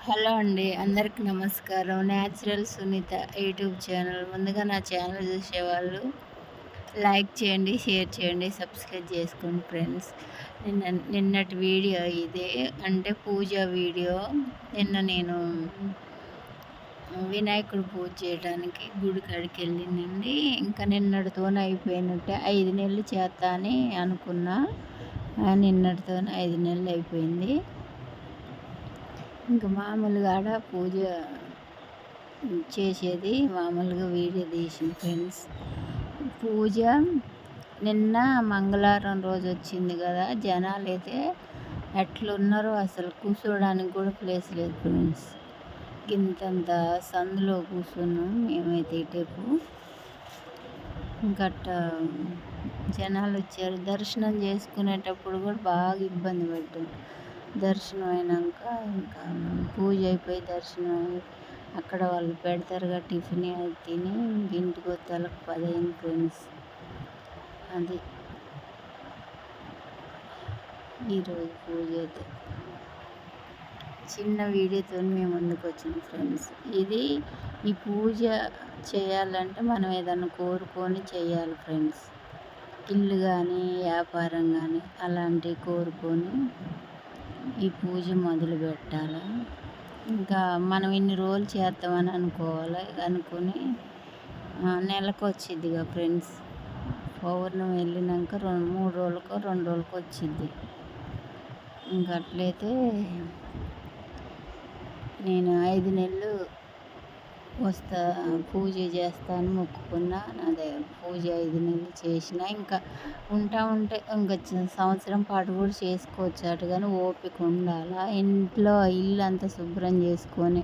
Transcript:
Hello అండి. అందరికి నమస్కారం. Natural Sunitha YouTube channel. ముందుగా నా ఛానల్ చూసేవాళ్ళు లైక్ చేయండి, షేర్ చేయండి, సబ్స్క్రైబ్ చేసుకోండి ఫ్రెండ్స్. నిన్నటి వీడియో ఇదే. అంటే పూజ వీడియో. నిన్న నేను వినాయకుడు పూజ చేయడానికి గుడి కాడికి వెళ్ళిందండి. ఇంకా నిన్నటితోనే అయిపోయినట్టే. 5 నెలలు చేస్తా అని అనుకున్నా. నిన్నటితోనే 5 నెలలు అయిపోయింది. ఇంకా మామూలుగా ఆడ పూజ చేసేది మామూలుగా వీడియో తీసింది ఫ్రెండ్స్. పూజ నిన్న మంగళవారం రోజు వచ్చింది కదా, జనాలు అయితే ఎట్లున్నారో అసలు కూర్చోడానికి కూడా ప్లేస్ లేదు ఫ్రెండ్స్. ఇంతంత సందులో కూర్చున్నాం మేమైతే ఇటేపు. ఇంకట్ట జనాలు వచ్చారు. దర్శనం చేసుకునేటప్పుడు కూడా బాగా ఇబ్బంది పడ్డాం. దర్శనం అయినాక ఇంకా పూజ అయిపోయి దర్శనం అక్కడ వాళ్ళు పెడతారుగా టిఫిన్, అది తిని ఇంటికి వచ్చేలకు 10 అయింది ఫ్రెండ్స్. అది ఈరోజు పూజ అయితే చిన్న వీడియోతో మేము ముందుకు వచ్చినాం ఫ్రెండ్స్. ఈ పూజ చేయాలంటే మనం ఏదన్నా కోరుకొని చేయాలి ఫ్రెండ్స్. ఇల్లు కానీ వ్యాపారం కానీ అలాంటివి కోరుకొని ఈ పూజ మొదలు పెట్టాలి. ఇంకా మనం ఇన్ని రోజులు చేద్దామని అనుకోవాలి. అనుకుని నెలకు వచ్చిద్దిగా ఫ్రెండ్స్. పౌర్ణమి వెళ్ళినాక 3 రోజులకో 2 రోజులకో వచ్చిద్ది. ఇంకా అట్లయితే నేను 5 నెలలు వస్తా పూజ చేస్తాను మొక్కుకున్నా. అదే పూజ 5 నెలలు చేసిన. ఇంకా ఉంటే ఇంకా సంవత్సరం పాటు కూడా చేసుకోవచ్చు అటు, కానీ ఓపిక ఉండాలి. ఇంట్లో ఇల్లు అంతా శుభ్రం చేసుకొని